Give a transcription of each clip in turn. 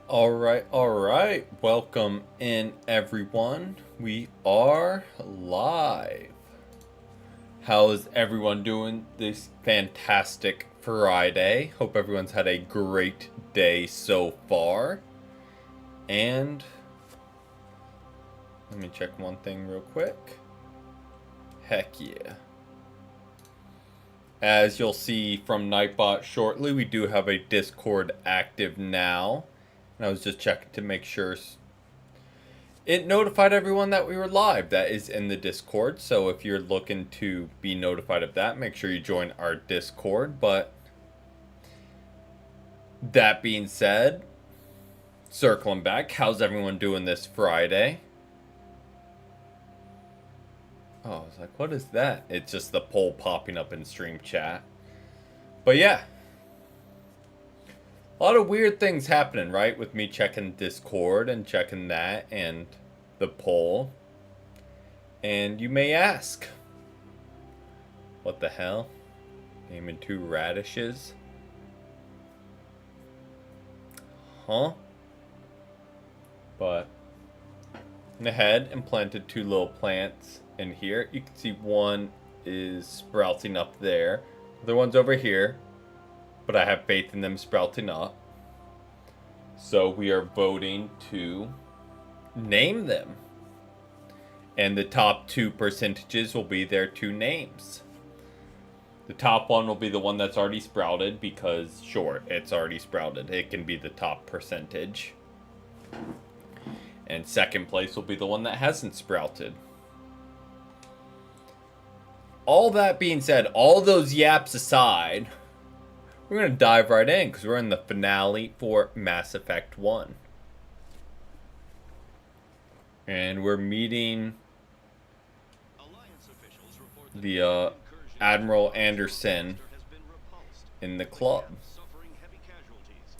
All right. Welcome in, everyone. We are live. How is everyone doing this fantastic Friday? Hope everyone's had a great day so far. And let me check one thing real quick. Heck yeah. As you'll see from Nightbot shortly, we do have a Discord active now. And I was just checking to make sure it notified everyone that we were live. That is in the Discord. So if you're looking to be notified of that, make sure you join our Discord. But that being said, circling back, how's everyone doing this Friday? Oh, I was like, what is that? It's just the poll popping up in stream chat. But yeah. A lot of weird things happening, right? With me checking Discord and checking that and the poll. And you may ask, what the hell? Naming two radishes? Huh? But went ahead and planted two little plants in here. You can see one is sprouting up there. The other one's over here. But I have faith in them sprouting up. So we are voting to name them. And the top two percentages will be their two names. The top one will be the one that's already sprouted because, sure, it's already sprouted. It can be the top percentage. And second place will be the one that hasn't sprouted. All that being said, all those yaps aside, we're going to dive right in because we're in the finale for Mass Effect 1. And we're meeting the Admiral Anderson in the club.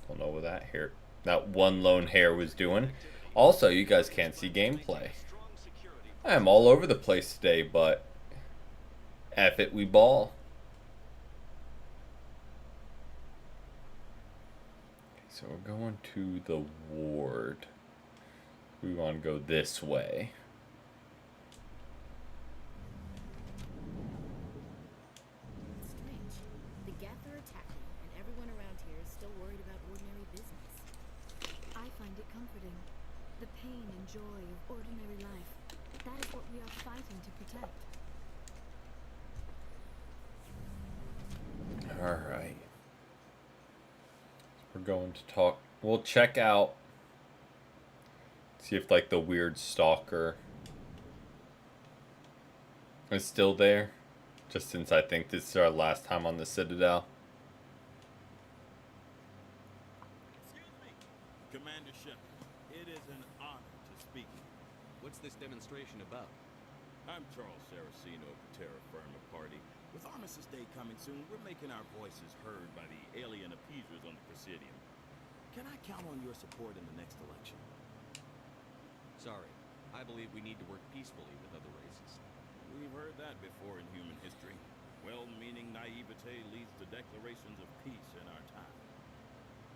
Don't know what that one lone hair was doing. Also, you guys can't see gameplay. I am all over the place today, but F it, we ball. So we're going to the ward. We want to go this way. Strange. The Geth are attacking, and everyone around here is still worried about ordinary business. I find it comforting. The pain and joy of ordinary life. That is what we are fighting to protect. Alright. We're going to talk. We'll check out. See if, like, the weird stalker is still there. Just since I think this is our last time on the Citadel. Excuse me, Commander Shepard. It is an honor to speak with you. What's this demonstration about? I'm Charles Saraceno of the Terra Firma Party. With Armistice Day coming soon, we're making our voices heard by the alien appeasers on the Presidium. Can I count on your support in the next election? Sorry. I believe we need to work peacefully with other races. We've heard that before in human history. Well-meaning naivete leads to declarations of peace in our time.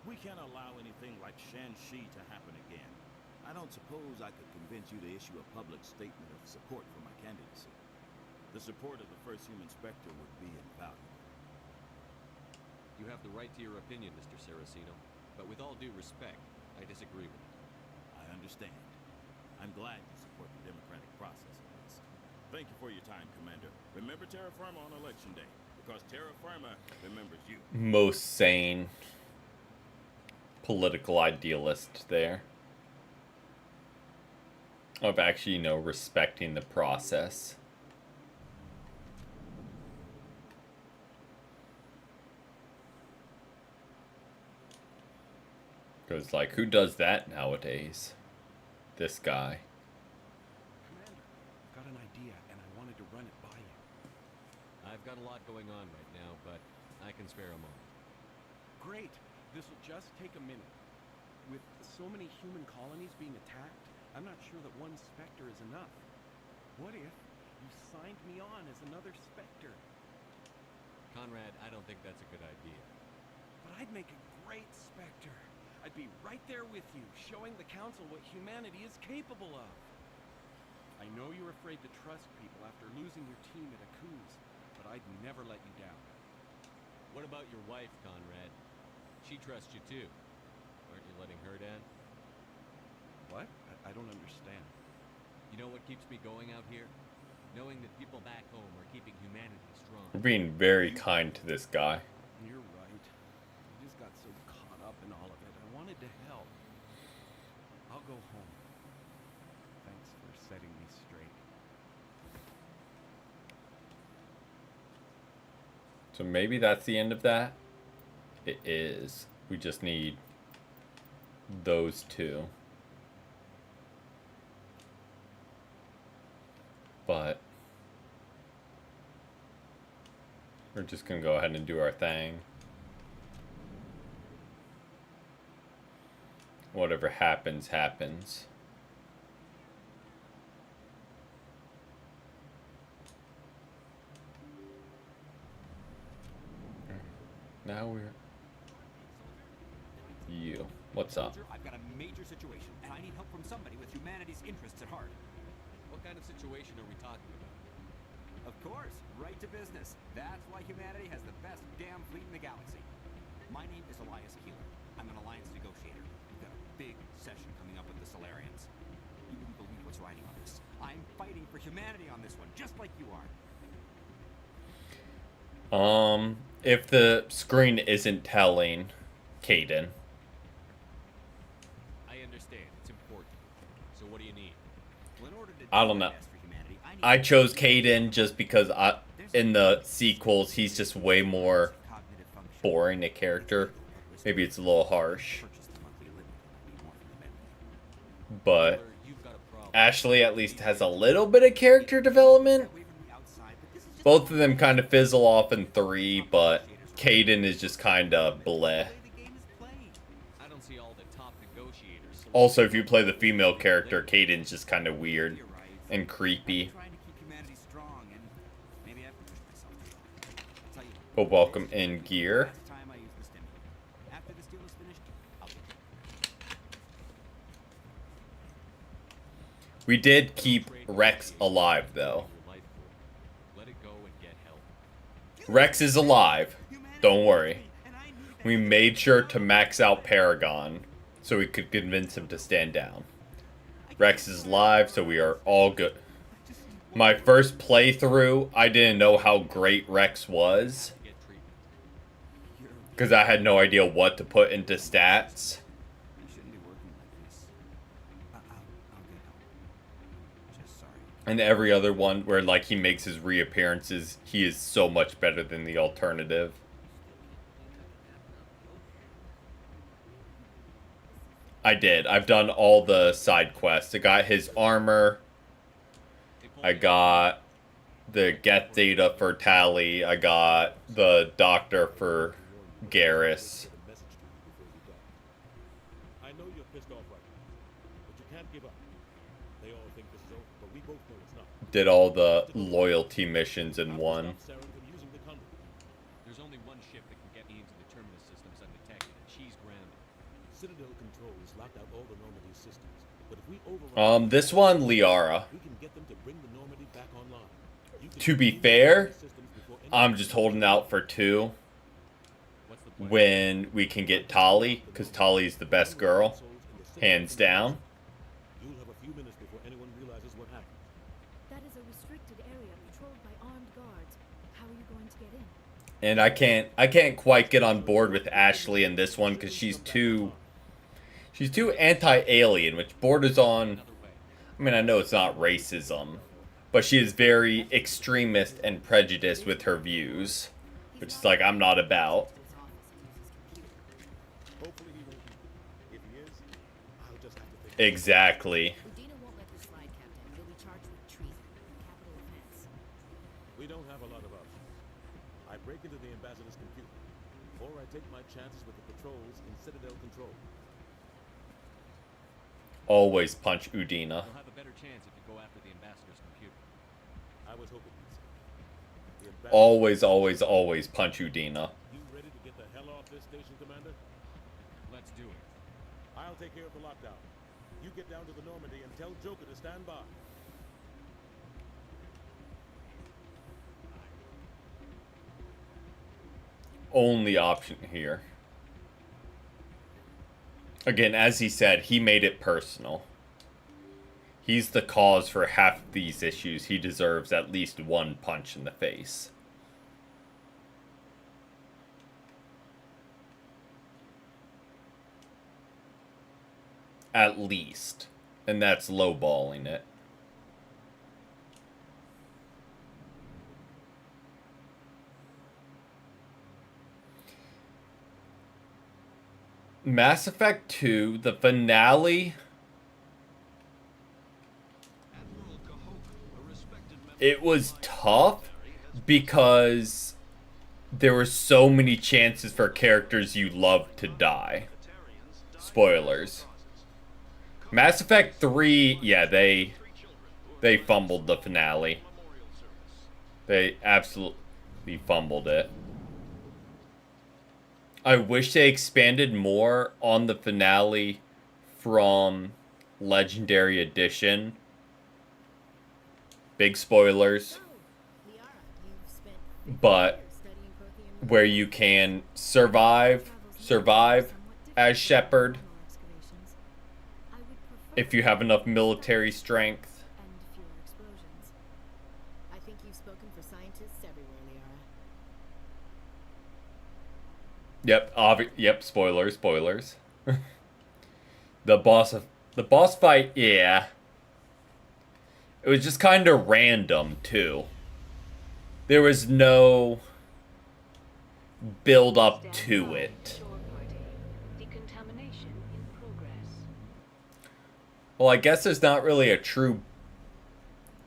We can't allow anything like Shan-Shi to happen again. I don't suppose I could convince you to issue a public statement of support for my candidacy. The support of the first human Spectre would be invaluable. You have the right to your opinion, Mr. Saraceno. But with all due respect, I disagree with it. I understand. I'm glad you support the democratic process at least. Thank you for your time, Commander. Remember Terra Firma on Election Day, because Terra Firma remembers you. Most sane political idealist there. Of actually, respecting the process. Because, like, who does that nowadays? This guy. Commander, I've got an idea, and I wanted to run it by you. I've got a lot going on right now, but I can spare a moment. Great. This will just take a minute. With so many human colonies being attacked, I'm not sure that one Spectre is enough. What if you signed me on as another Spectre? Conrad, I don't think that's a good idea. But I'd make a great Spectre. I'd be right there with you, showing the Council what humanity is capable of. I know you're afraid to trust people after losing your team at Aku's, but I'd never let you down. What about your wife, Conrad? She trusts you too. Aren't you letting her down? What? I don't understand. You know what keeps me going out here? Knowing that people back home are keeping humanity strong. We're being very kind to this guy. You're right. I just got so caught up in all of it. I wanted to help. I'll go home. Thanks for setting me straight. So maybe that's the end of that. It is. We just need those two. But we're just gonna go ahead and do our thing. Whatever happens, happens. Now we're... You. What's up? Soldier, I've got a major situation, and I need help from somebody with humanity's interests at heart. What kind of situation are we talking about? Of course, right to business. That's why humanity has the best damn fleet in the galaxy. My name is Elias Keeler. I'm an alliance negotiator. We've got a big session coming up with the Solarians. You wouldn't believe what's riding on this. I'm fighting for humanity on this one, just like you are. If the screen isn't telling Caden. I understand. It's important. So what do you need? Well, in order to I do don't my know. best for humanity, I need I chose Caden just because in the sequels he's just way more cognitive function. boring a character. Maybe it's a little harsh, Purchase the monthly living, and I need more from the vendor. but Keeler, you've got a problem. Ashley at least has a little bit of character development. Away from the outside, but this is just Both of them kind of fizzle off in 3, but Caden is just kind of bleh. the way the game is played. I don't see all the top negotiators. Also, if you play the female character, Caden's just kind of weird You're right. and creepy. I'm trying to keep humanity strong, and maybe I've pushed myself too far. I'll tell you what. But welcome in gear. Last time I used the stimulator. After this deal is finished, I'll get it. We did keep Rex alive, though. Your life for. Let it go and get help. Rex is alive. Don't worry. And I need that We made sure to max out Paragon so we could convince him to stand down. Rex is live, so we are all good. My first playthrough, I didn't know how great Rex was Get treatment. because I had no idea what to put into stats. I shouldn't be working like this. I'll get help. Just sorry. And every other one where like he makes his reappearances, he is so much better than the alternative. I did. I've done all the side quests. I got his armor. I got the get data for Tally. I got the doctor for Garrus. I know you're pissed off right now, but you can't give up. They all think this is over, but we both know it's not. Did all the loyalty missions in one. Stop Saren from using the conduit. There's only one ship that can get me into the terminus systems undetected, and she's grounded. Citadel controls locked out all the Normandy systems, but if we override This one, Liara. we can get them to bring the Normandy back online. You can To be use fair, the systems before any I'm just holding out for 2 What's the plan? when we can get Tali, because Tali's the best girl, hands down. You'll have a few minutes before anyone realizes what happened. That is a restricted area patrolled by armed guards. How are you going to get in? And I can't quite get on board with Ashley in this one because she's too anti-alien, which borders on, Another way. I mean, I know it's not racism, but she is very extremist and prejudiced with her views, which is like I'm not about. Hopefully he won't be. If he is, I'll just have to think. Exactly. Udina won't let this slide, Captain. You'll be charged with treason, capital offense. We don't have a lot of options. I break into the ambassador's computer, or I take my chances with the patrols in Citadel control. Always punch Udina. You'll have a better chance if you go after the ambassador's computer. I was hoping you'd say. The ambassador- Always, always, always punch Udina. You ready to get the hell off this station, Commander? Let's do it. I I'll take care of the lockdown. You get down to the Normandy and tell Joker to stand by. Only option here. Again, as he said, he made it personal. He's the cause for half of these issues. He deserves at least one punch in the face. At least. And that's lowballing it. Mass Effect 2, the finale, it was tough because there were so many chances for characters you loved to die. Spoilers. Mass Effect 3, yeah, they fumbled the finale. They absolutely fumbled it. I wish they expanded more on the finale from Legendary Edition. Big spoilers. But where you can survive as Shepard if you have enough military strength. I think you've spoken for scientists everywhere, Liara. Yep, spoilers. The boss fight, yeah. It was just kind of random, too. There was no build up to it. Well, I guess there's not really a true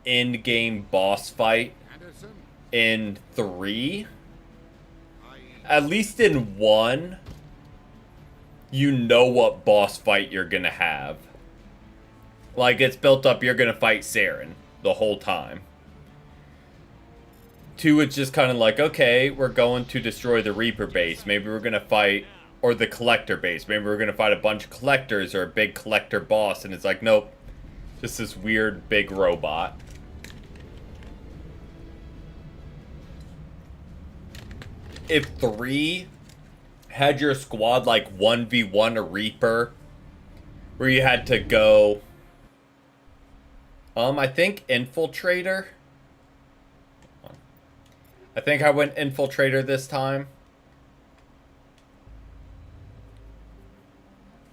end-game boss fight in 3. At least in 1, you know what boss fight you're gonna have. Like, it's built up, you're gonna fight Saren the whole time. 2, it's just kind of like, okay, we're going to destroy the Reaper base. Maybe we're gonna fight, or the Collector base. Maybe we're gonna fight a bunch of Collectors or a big Collector boss. And it's like, nope, just this weird big robot. If 3 had your squad like 1v1 a Reaper, where you had to go, I think Infiltrator. I think I went Infiltrator this time.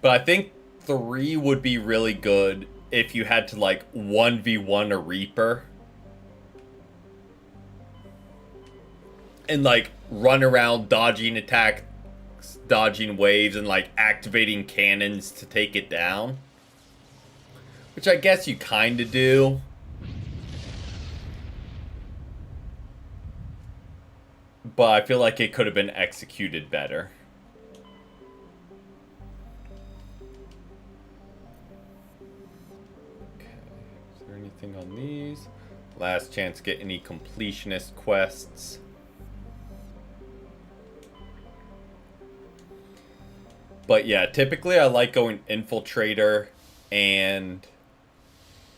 But I think 3 would be really good if you had to like 1v1 a Reaper. And like run around dodging attacks, dodging waves, and like activating cannons to take it down. Which I guess you kind of do. But I feel like it could have been executed better. Okay, is there anything on these? Last chance to get any completionist quests. But yeah, typically I like going Infiltrator and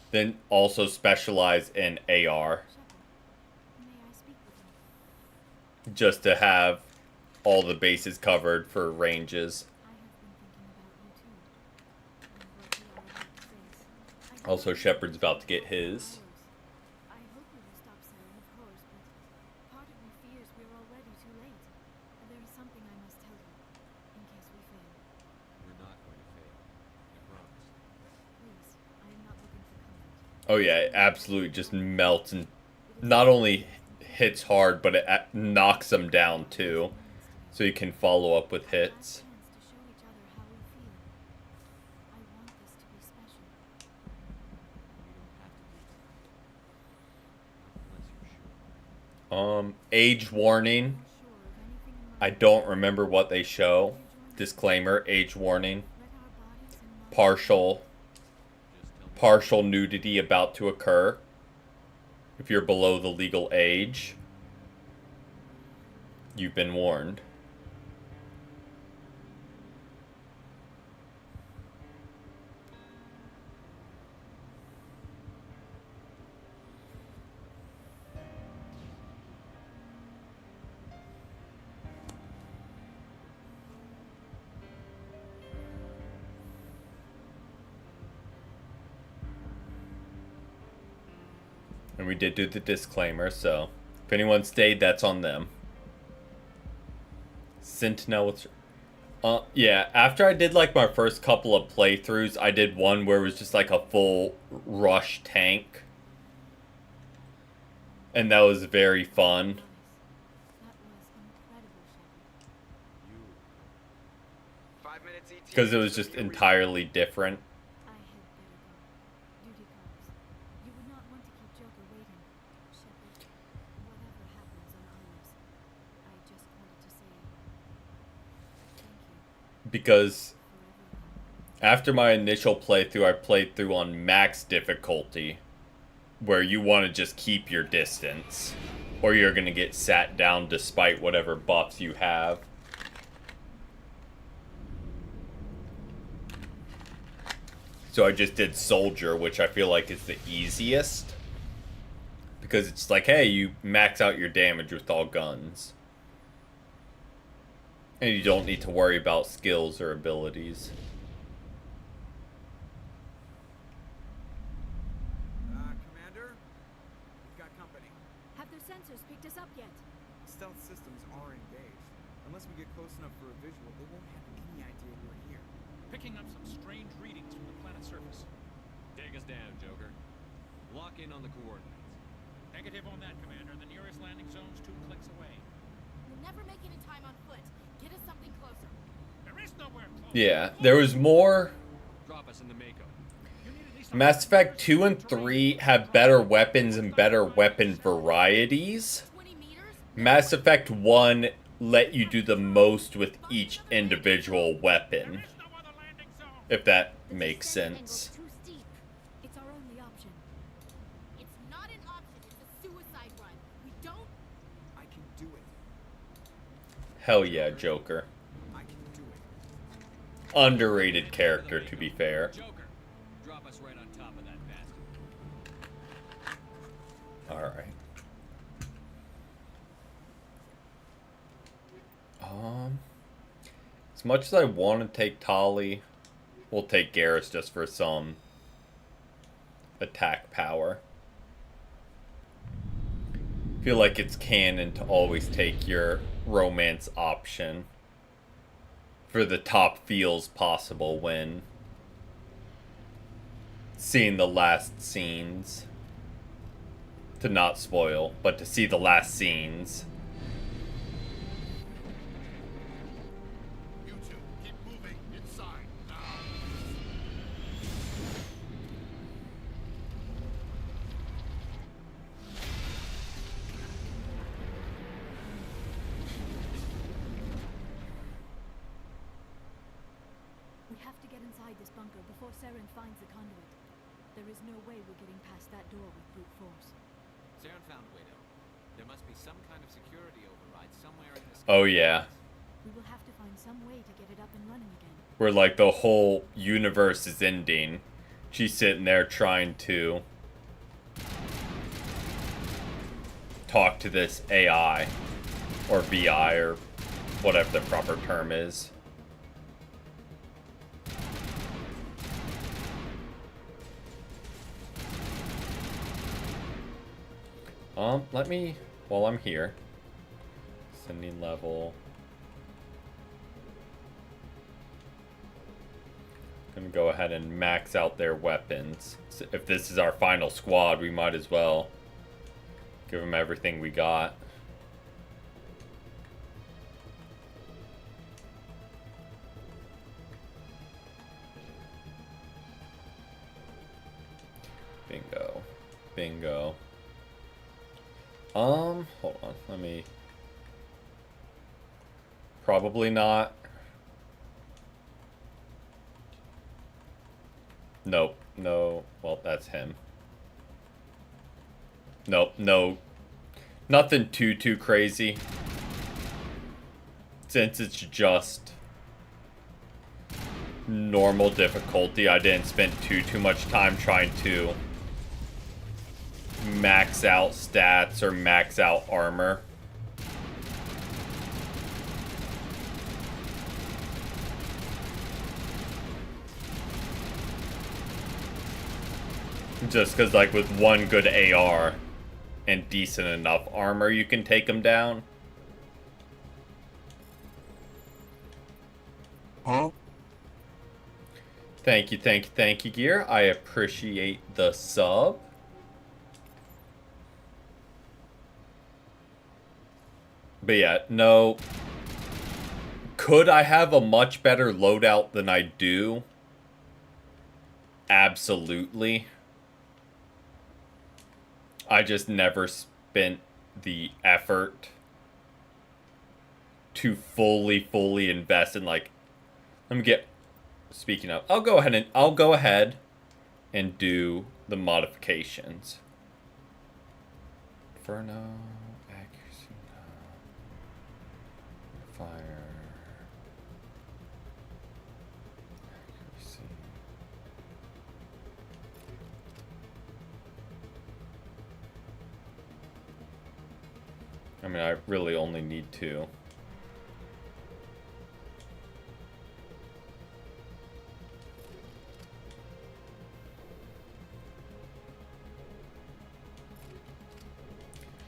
then also specialize in AR. Just to have all the bases covered for ranges. Also, Shepard's about to get his. I hope we will stop Saren, of course, but part of me fears we're already too late. There is something I must tell you, in case we fail. We're not going to fail. I promise. Please, I am not looking for comfort. Oh yeah, it absolutely just melts and not only hits hard, but it knocks them down too. So you can follow up with hits. To show each other how we feel. I want this to be special. Age warning. I don't remember what they show. Disclaimer, age warning. Partial nudity about to occur. If you're below the legal age, you've been warned. And we did do the disclaimer, so if anyone stayed, that's on them. Sentinel, yeah, after I did like my first couple of playthroughs, I did one where it was just like a full rush tank. And that was very fun. That was incredible, Shepard. You. 5 minutes ETA. Because it was just Here we go. entirely different. I had better go. Duty calls. You would not want to keep Joker waiting. Shepard, whatever happens on Iris, I just wanted to say thank you Because for everything. after my initial playthrough, I played through on max difficulty, where you want to just keep your distance, or you're going to get sat down despite whatever buffs you have. So I just did Soldier, which I feel like is the easiest, because it's like, hey, you max out your damage with all guns. And you don't need to worry about skills or abilities. Commander? We've got company. Have their sensors picked us up yet? Stealth systems are engaged. Unless we get close enough for a visual, they won't have any idea we're here. Picking up some strange readings from the planet's surface. Take us down, Joker. Lock in on the coordinates. Negative on that, Commander. The nearest landing zone's 2 clicks away. We'll never make it in time on foot. Get us something closer. There is nowhere close. Yeah, there was more. Drop us in the Mako. You need at least a Mass Effect 2 and 3 have better weapons and better weapon varieties. 20 meters? Mass Effect 1 let you do the most with each individual weapon, There's no other landing zone. if that The makes descent angle's sense. too steep. It's our only option. It's not an option. It's a suicide run. We don't. I can do it. Hell yeah, Joker. I can do it. Underrated character, to be fair. Joker, drop us right on top of that bastard. Alright. As much as I want to take Tali, we'll take Garrus just for some attack power. Feel like it's canon to always take your romance option for the top feels possible when seeing the last scenes. To not spoil, but to see the last scenes. You two, keep moving inside now. We have to get inside this bunker before Saren finds the conduit. There is no way we're getting past that door with brute force. Saren found Widow. There must be some kind of security override somewhere in this. Oh yeah. We will have to find some way to get it up and running again. Where like the whole universe is ending. She's sitting there trying to talk to this AI or VI or whatever the proper term is. Let me, while I'm here, sending level. Gonna go ahead and max out their weapons. So if this is our final squad, we might as well give them everything we got. Bingo. Bingo. Hold on, let me... Probably not. Nope, no, well, that's him. Nope, no. Nothing too crazy. Since it's just normal difficulty, I didn't spend too much time trying to max out stats or max out armor. Just because, like, with one good AR, and decent enough armor, you can take them down. Huh? Thank you, Gear. I appreciate the sub. But yeah, no. Could I have a much better loadout than I do? Absolutely. I just never spent the effort to fully invest in, like, let me get, speaking of, I'll go ahead and do the modifications. Inferno, accuracy, no. Fire, accuracy. I mean, I really only need 2.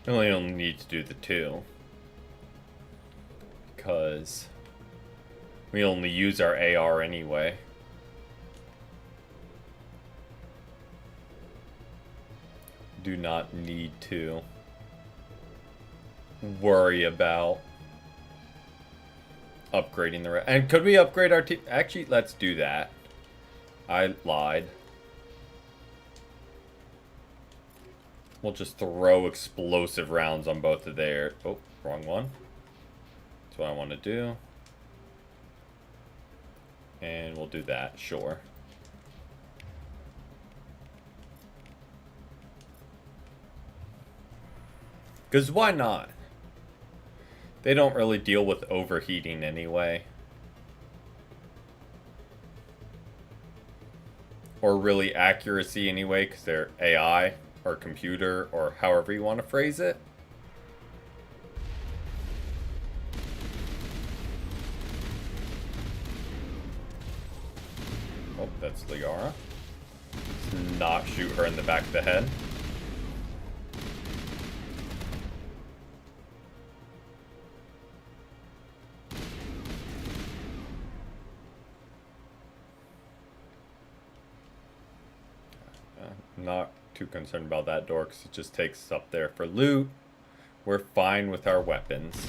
I really only need to do the 2. Because we only use our AR anyway. Do not need to worry about upgrading the rest. And could we upgrade our team? Actually, let's do that. I lied. We'll just throw explosive rounds on both of their... Oh, wrong one. That's what I want to do. And we'll do that, sure. Because why not? They don't really deal with overheating anyway. Or really accuracy anyway, because they're AI or computer or however you want to phrase it. Oh, that's Liara. Let's not shoot her in the back of the head. Not too concerned about that door because it just takes us up there for loot. We're fine with our weapons.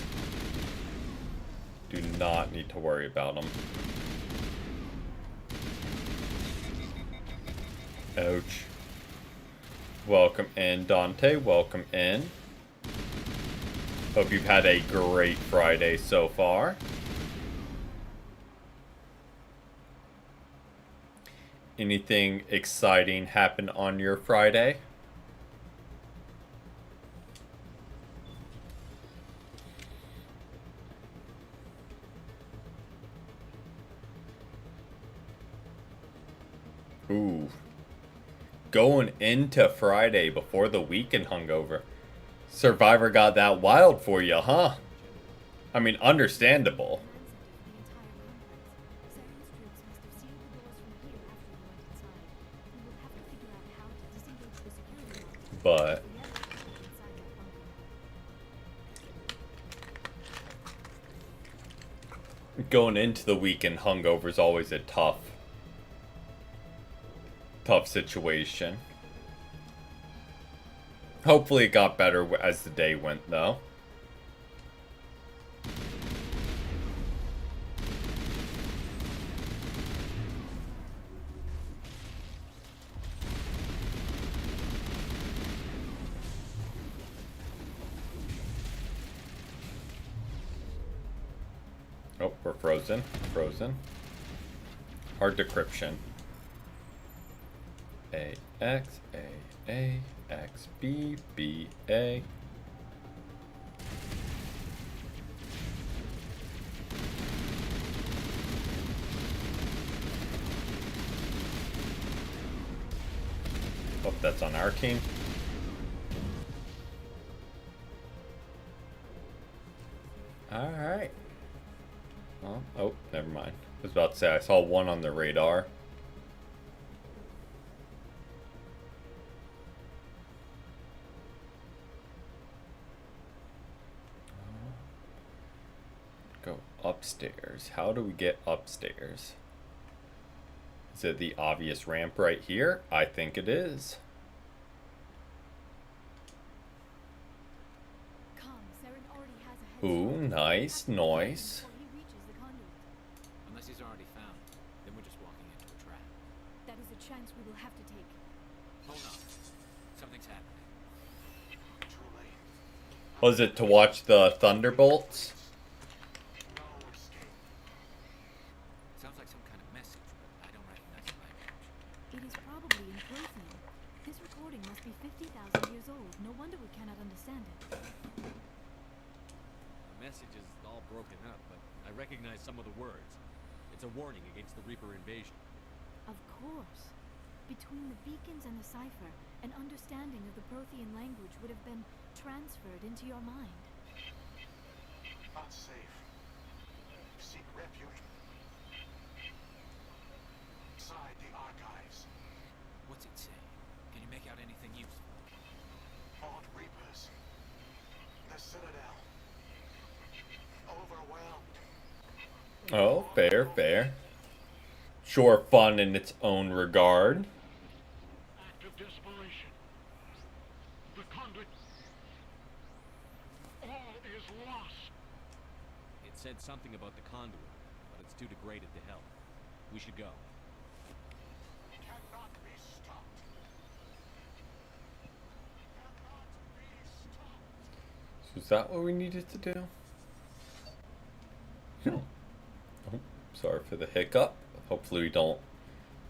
Do not need to worry about them. Ouch. Welcome in, Dante. Welcome in. Hope you've had a great Friday so far. Anything exciting happen on your Friday? Ooh. Going into Friday before the weekend hungover. Survivor got that wild for you, huh? I mean, understandable. But going into the weekend hungover is always a tough situation. Hopefully it got better as the day went, though. Oh, we're frozen. Hard decryption. A X A X B B A. Hope that's on our team. All right. Well, oh, never mind. I was about to say I saw one on the radar. upstairs. How do we get upstairs? Is it the obvious ramp right here? I think it is. Come, Saren already has a head Ooh, start. nice, nice. Before he reaches the conduit. Unless he's already found, then we're just walking into a trap. That is a chance we will have to take. Hold on. Something's happening. Too late. Was it to watch the thunderbolts? No escape. Sounds like some kind of message, but I don't recognize the language. It is probably in Prothean. This recording must be 50,000 years old. No wonder we cannot understand it. The message is all broken up, but I recognize some of the words. It's a warning against the Reaper invasion. Of course. Between the beacons and the cipher, an understanding of the Prothean language would have been transferred into your mind. Unsafe. Seek refuge. Inside the archives. What's it say? Can you make out anything useful? Fought Reapers. The Citadel. Overwhelmed. Oh, fair, fair. Sure, fun in its own regard. Act of desperation. The conduit. All is lost. It said something about the conduit, but it's too degraded to help. We should go. Cannot be stopped. Cannot be stopped. So is that what we needed to do? Oh, sorry for the hiccup. Hopefully we don't.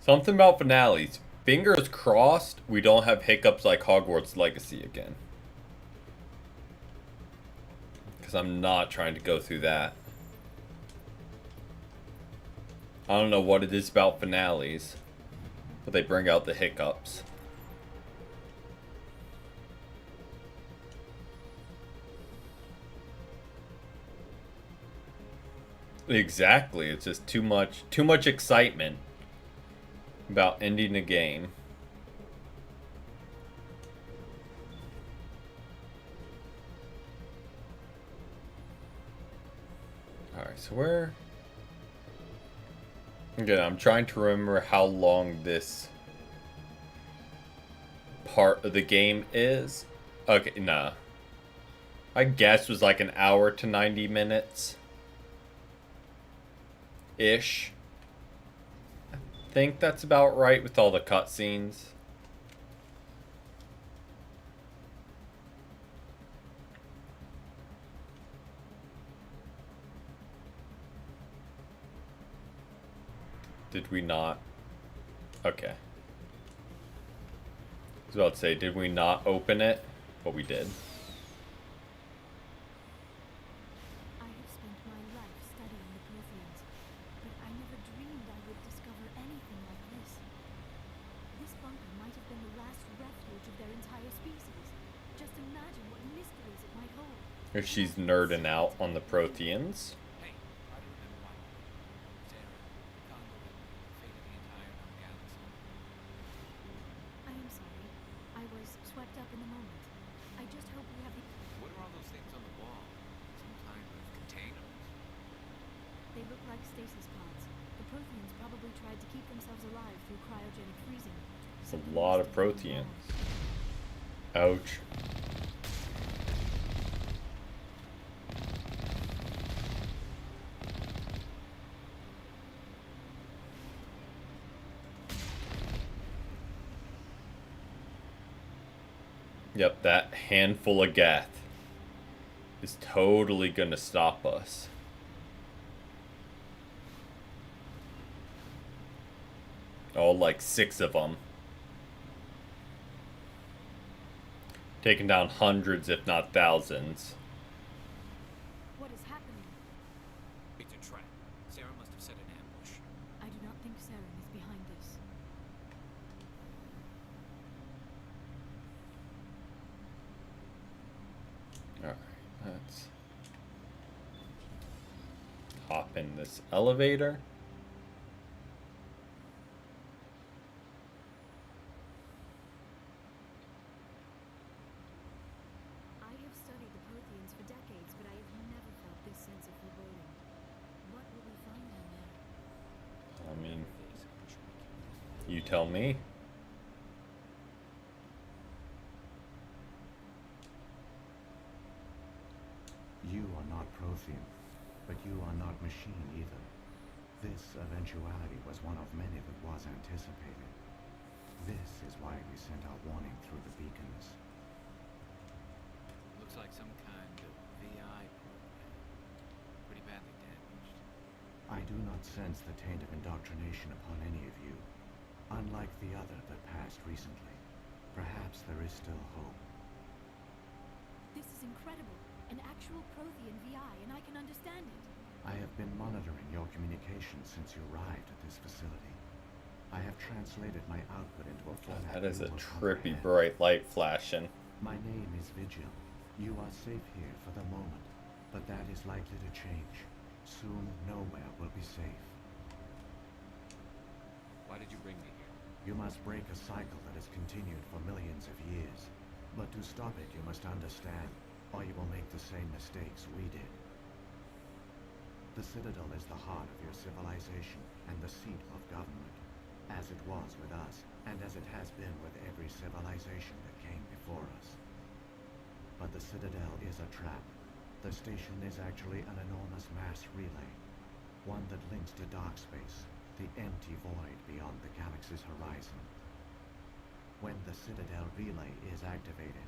Something about finales. Fingers crossed we don't have hiccups like Hogwarts Legacy again. Because I'm not trying to go through that. I don't know what it is about finales, but they bring out the hiccups. Exactly, it's just too much excitement about ending the game. Alright, so where... Again, I'm trying to remember how long this part of the game is. Okay, nah. I guess it was like an hour to 90 minutes. Ish. I think that's about right with all the cutscenes. Did we not? Okay. I was about to say, did we not open it? But we did. I have spent my life studying the Protheans, but I never dreamed I would discover anything like this. This bunker might have been the last refuge of their entire species. Just imagine what mysteries it might hold. Here she's nerding out on the Protheans. Hey, I don't remember why. Sarah, conduit, fate of the entire known galaxy. I am sorry. I was swept up in the moment. I just hope we have the... What are all those things on the wall? Some kind of containers? They look like stasis pods. The Protheans probably tried to keep themselves alive through cryogenic freezing. It's a lot of Protheans. Ouch. Yep, that handful of Gath is totally gonna stop us. Oh, like 6 of them. Taking down hundreds, if not thousands. What is happening? It's a trap. Sarah must have set an ambush. I do not think Saren is behind this. Alright, let's hop in this elevator. I have studied the Protheans for decades, but I have never felt this sense of foreboding. You tell me. You are not Prothean, but you are not machine either. This eventuality was one of many that was anticipated. This is why we sent our warning through the beacons. Looks like some kind of VI program. Pretty badly damaged. I do not sense the taint of indoctrination upon any of you, unlike the other that passed recently. Perhaps there is still hope. This is incredible. An actual Prothean VI, and I can understand it. I have been monitoring your communications since you arrived at this facility. I have translated my output into a format That is you a will trippy comprehend. bright light flashing. My name is Vigil. You are safe here for the moment, but that is likely to change. Soon, nowhere will be safe. Why did you bring me here? You must break a cycle that has continued for millions of years. But to stop it, you must understand, or you will make the same mistakes we did. The Citadel is the heart of your civilization and the seat of government, as it was with us, and as it has been with every civilization that came before us. But the Citadel is a trap. The station is actually an enormous mass relay, one that links to dark space, the empty void beyond the galaxy's horizon. When the Citadel relay is activated,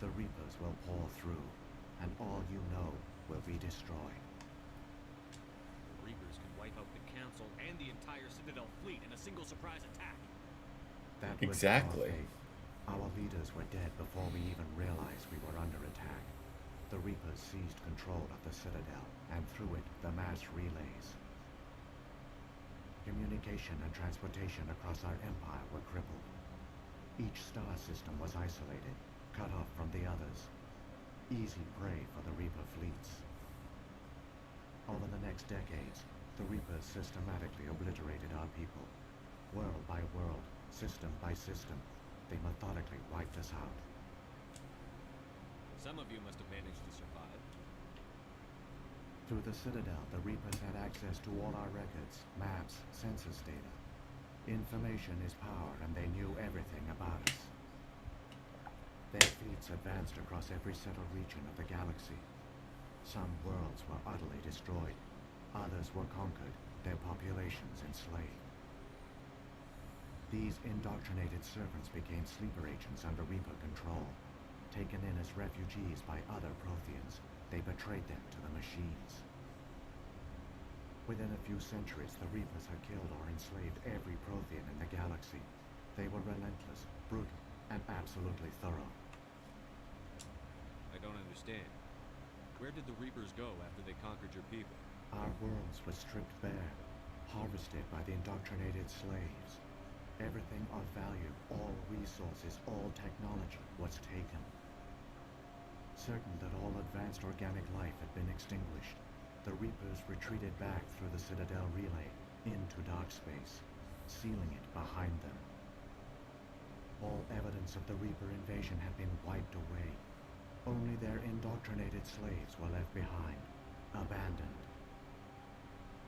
the Reapers will pour through, and all you know will be destroyed. The Reapers can wipe out the Council and the entire Citadel fleet in a single surprise attack. That was Exactly. our fate. Our leaders were dead before we even realized we were under attack. The Reapers seized control of the Citadel, and through it, the mass relays. Communication and transportation across our empire were crippled. Each star system was isolated, cut off from the others. Easy prey for the Reaper fleets. Over the next decades, the Reapers systematically obliterated our people. World by world, system by system, they methodically wiped us out. Some of you must have managed to survive. Through the Citadel, the Reapers had access to all our records, maps, census data. Information is power, and they knew everything about us. Their fleets advanced across every settled region of the galaxy. Some worlds were utterly destroyed. Others were conquered, their populations enslaved. These indoctrinated servants became sleeper agents under Reaper control. Taken in as refugees by other Protheans, they betrayed them to the machines. Within a few centuries, the Reapers had killed or enslaved every Prothean in the galaxy. They were relentless, brutal, and absolutely thorough. I don't understand. Where did the Reapers go after they conquered your people? Our worlds were stripped bare, harvested by the indoctrinated slaves. Everything of value, all resources, all technology was taken. Certain that all advanced organic life had been extinguished, the Reapers retreated back through the Citadel relay into dark space, sealing it behind them. All evidence of the Reaper invasion had been wiped away. Only their indoctrinated slaves were left behind, abandoned.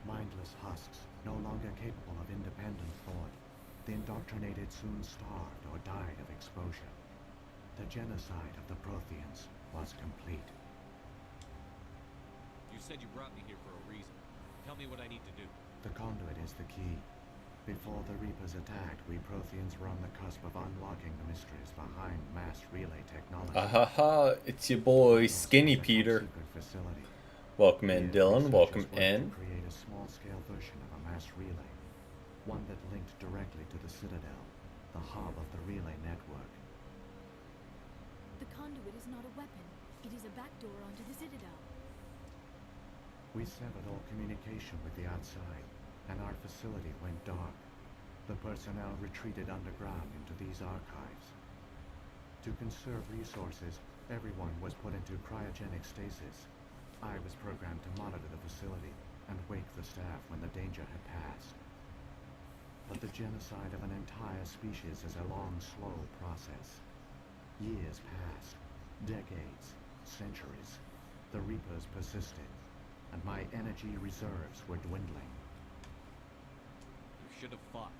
Mindless husks, no longer capable of independent thought, the indoctrinated soon starved or died of exposure. The genocide of the Protheans was complete. You said you brought me here for a reason. Tell me what I need to do. The conduit is the key. Before the Reapers attacked, we Protheans were on the cusp of unlocking the mysteries behind mass relay technology. Ahaha, it's your boy Skinny It's a Peter. top-secret facility. Welcome in, Here, Dylan. Welcome researchers worked in. to create a small-scale version of a mass relay, one that linked directly to the Citadel, the hub of the relay network. The conduit is not a weapon. It is a backdoor onto the Citadel. We severed all communication with the outside, and our facility went dark. The personnel retreated underground into these archives. To conserve resources, everyone was put into cryogenic stasis. I was programmed to monitor the facility and wake the staff when the danger had passed. But the genocide of an entire species is a long, slow process. Years passed, decades, centuries. The Reapers persisted, and my energy reserves were dwindling. You should have fought.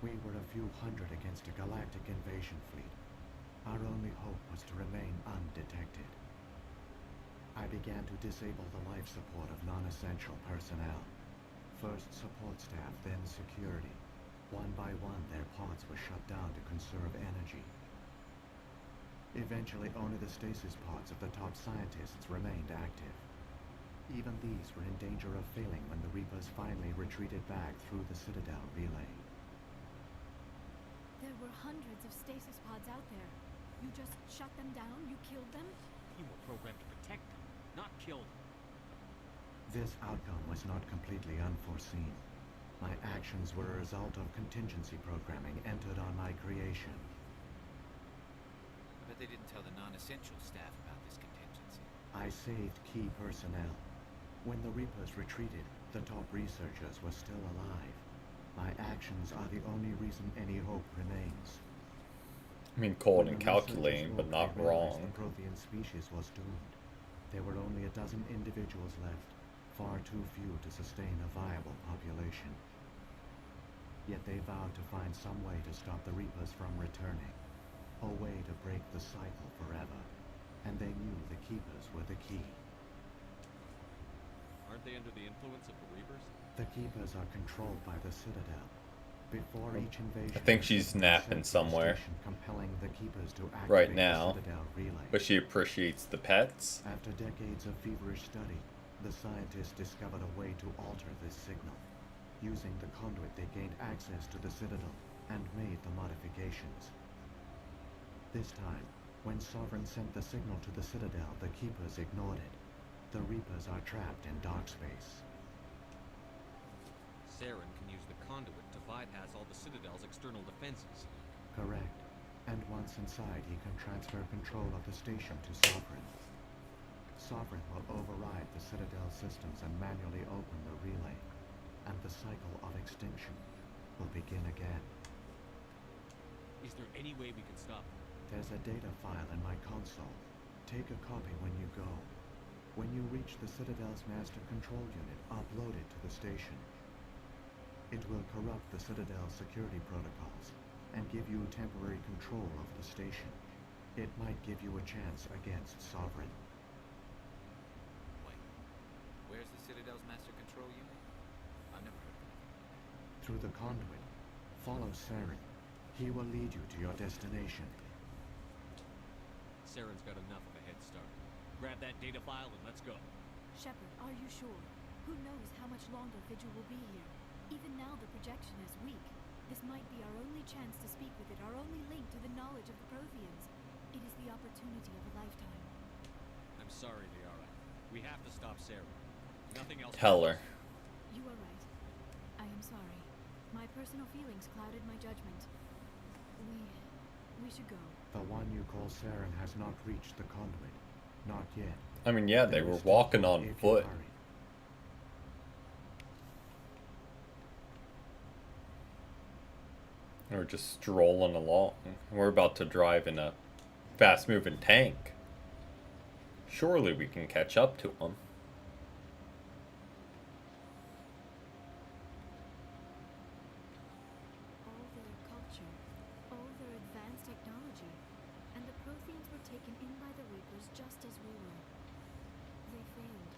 We were a few hundred against a galactic invasion fleet. Our only hope was to remain undetected. I began to disable the life support of non-essential personnel. First support staff, then security. One by one, their pods were shut down to conserve energy. Eventually, only the stasis pods of the top scientists remained active. Even these were in danger of failing when the Reapers finally retreated back through the Citadel relay. There were hundreds of stasis pods out there. You just shut them down? You killed them? You were programmed to protect them, not kill them. This outcome was not completely unforeseen. My actions were a result of contingency programming entered on my creation. But they didn't tell the non-essential staff about this contingency. I saved key personnel. When the Reapers retreated, the top researchers were still alive. My actions are the only reason any hope remains. I mean, cold When and the calculating, researchers but woke, not they realized wrong. The Prothean species was doomed. There were only a dozen individuals left, far too few to sustain a viable population. Yet they vowed to find some way to stop the Reapers from returning, a way to break the cycle forever. And they knew the Keepers were the key. Aren't they under the influence of the Reapers? The Keepers are controlled by the Citadel. Before each invasion, I think she's they napping sent to the somewhere station, compelling the Keepers to activate right the now, Citadel relay. but she appreciates the pets. After decades of feverish study, the scientists discovered a way to alter this signal. Using the conduit, they gained access to the Citadel and made the modifications. This time, when Sovereign sent the signal to the Citadel, the Keepers ignored it. The Reapers are trapped in dark space. Saren can use the conduit to bypass all the Citadel's external defenses. Correct. And once inside, he can transfer control of the station to Sovereign. Sovereign will override the Citadel systems and manually open the relay. And the cycle of extinction will begin again. Is there any way we can stop them? There's a data file in my console. Take a copy when you go. When you reach the Citadel's master control unit, upload it to the station. It will corrupt the Citadel's security protocols and give you temporary control over the station. It might give you a chance against Sovereign. Wait. Where's the Citadel's master control unit? I've never heard of it. Through the conduit, follow Saren. He will lead you to your destination. Saren's got enough of a head start. Grab that data file and let's go. Shepard, are you sure? Who knows how much longer Vigil will be here? Even now the projection is weak. This might be our only chance to speak with it, our only link to the knowledge of the Protheans. It is the opportunity of a lifetime. I'm sorry, Liara. We have to stop Saren. Nothing else. Tell her. You are right. I am sorry. My personal feelings clouded my judgment. We should go. The one you call Saren has not reached the conduit. Not yet. I mean, yeah, they There were is still walking hope on if you foot. hurry. We're just strolling along. We're about to drive in a fast-moving tank. Surely we can catch up to them. All their culture, all their advanced technology, and the Protheans were taken in by the Reapers just as we were. They failed.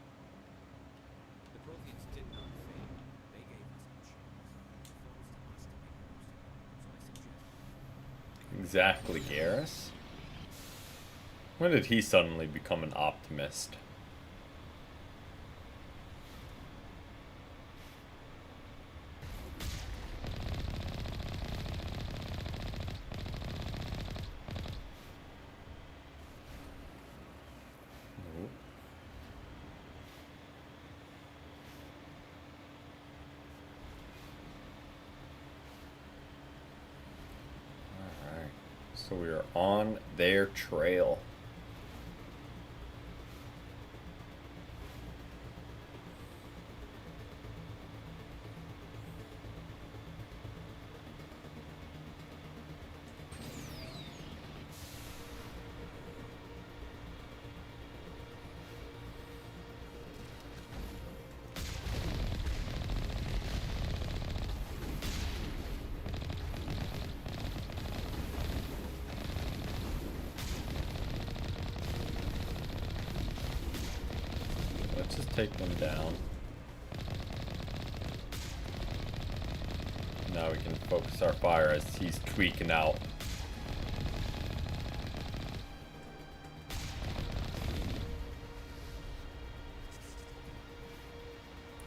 The Protheans did not fail. They gave us a chance. It's always to us to make the most of it. So I suggest Exactly, Garrus. When did he suddenly become an optimist? Nope. Alright, so we are on their trail. take one down. Now we can focus our fire as he's tweaking out.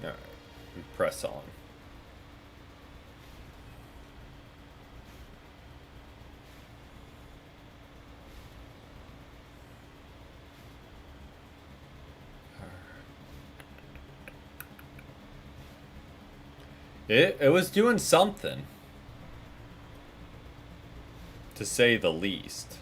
Alright, we press on. It was doing something, to say the least.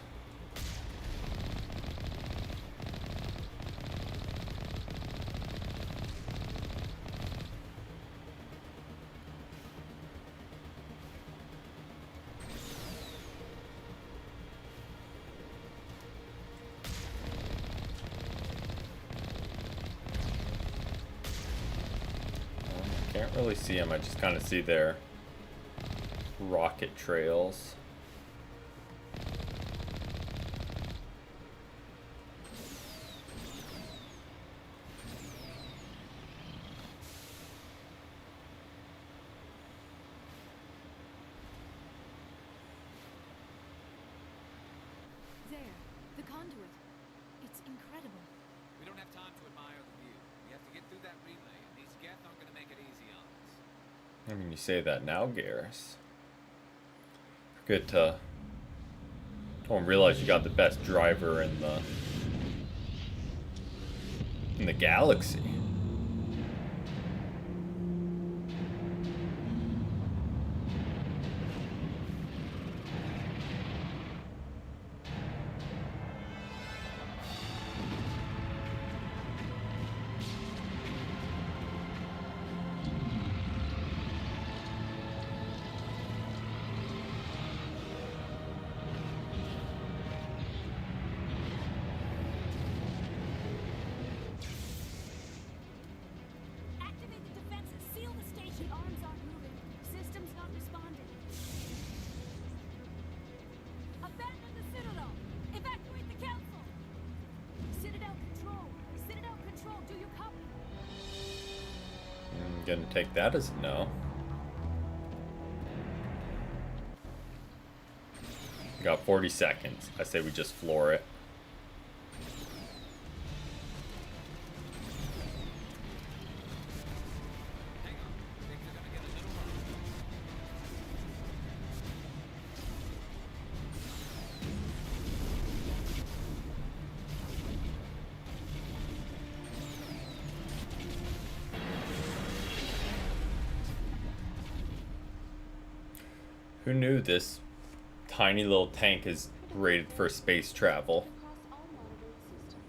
Can't really see them, I just kind of see their rocket trails. There, the conduit. It's incredible. We don't have time to admire the view. We have to get through that relay, and these Geth aren't going to make it easy on us. I mean, you say that now, Garrus. Good to... Don't realize you got the best driver in the galaxy. Activate the defenses. Seal the station. The arms aren't moving. Systems not responding. Abandon the Citadel. Evacuate the Council. Citadel Control. Citadel Control. Do you copy? I'm gonna take that as a no. We got 40 seconds. I say we just floor it. Hang on. Things are going to get a little rough. Who knew this tiny little tank is rated for space travel? Across all monitoring systems.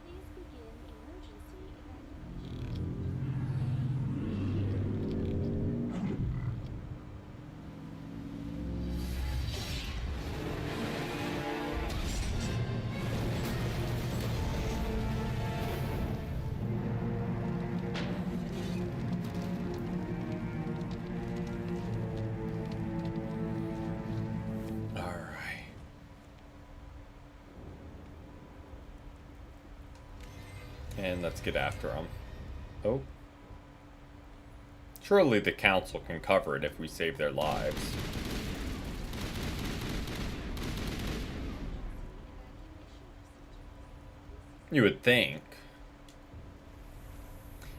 Please begin emergency evacuation. Alright. And let's get after them. Oh. Surely the council can cover it if we save their lives. You would think.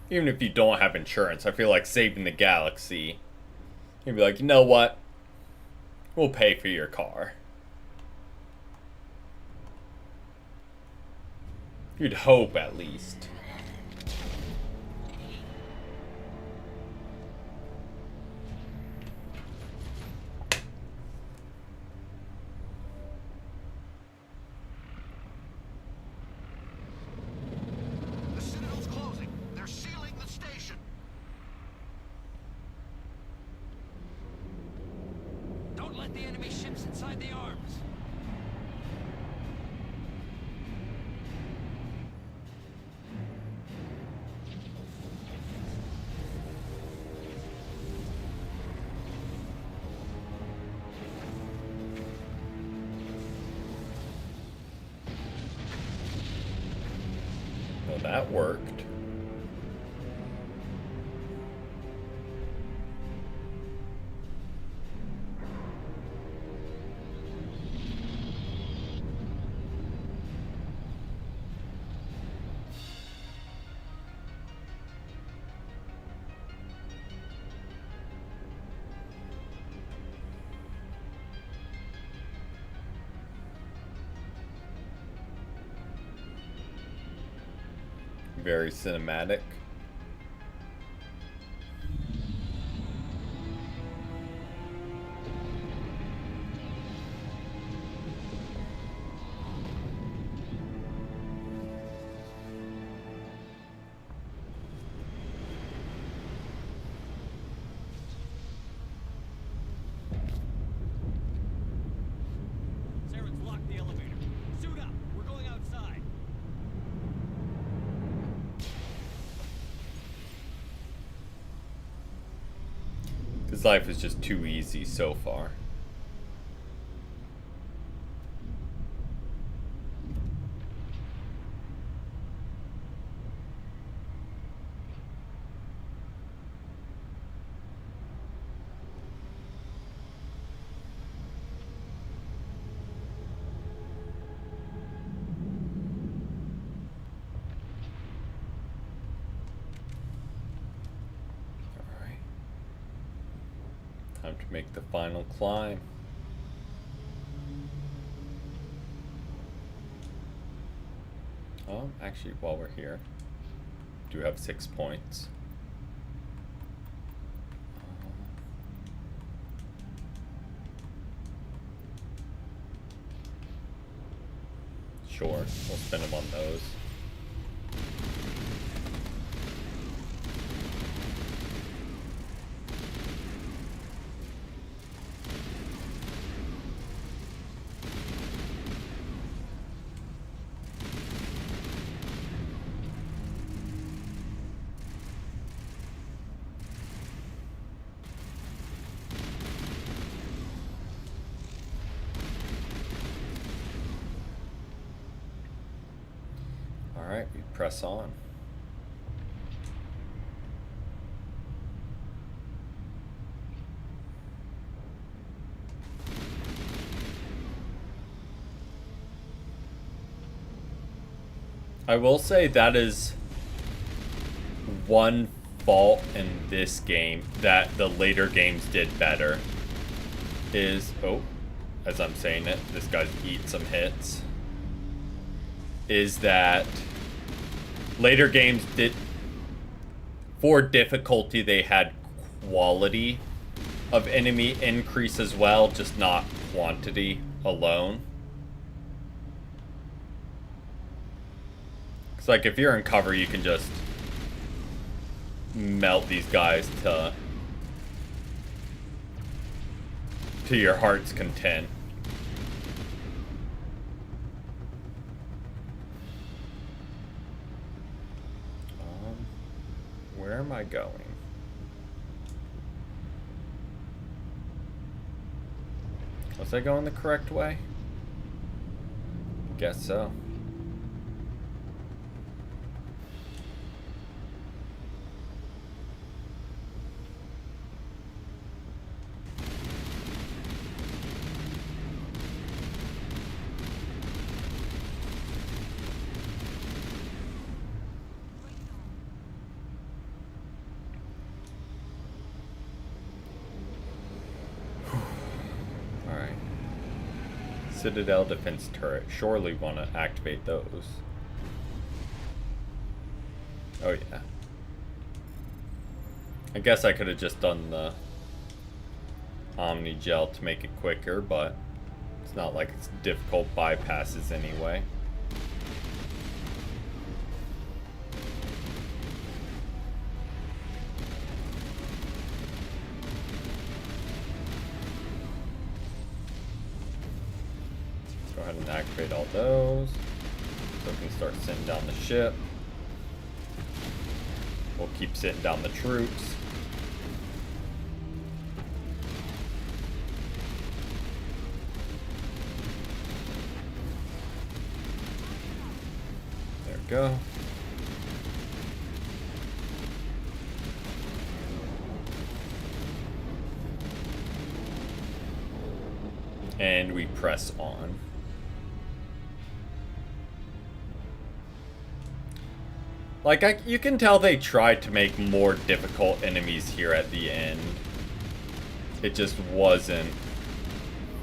Even if you don't have insurance, I feel like saving the galaxy. You'd be like, you know what? We'll pay for your car. You'd hope, at least. The Citadel's closing. They're sealing the station. Don't let the enemy ships inside the arms. Well, that worked. Very cinematic. Saren's locked the elevator. Suit up. We're going outside. His life is just too easy so far. Time to make the final climb. Actually, while we're here, do have 6 points. Sure, we'll spend them on those. Alright, we press on. I will say that is one fault in this game that the later games did better. Is, oh, as I'm saying it, this guy's eat some hits. Is that later games did, for difficulty, they had quality of enemy increase as well, just not quantity alone. It's like if you're in cover, you can just melt these guys to your heart's content. Where am I going? Was I going the correct way? Guess so. Citadel defense turret. Surely want to activate those. Oh yeah. I guess I could have just done the Omni Gel to make it quicker, but it's not like it's difficult bypasses anyway. Go ahead and activate all those so we can start sitting down the ship. We'll keep sitting down the troops. There we go. And we press on. Like, you can tell they tried to make more difficult enemies here at the end. It just wasn't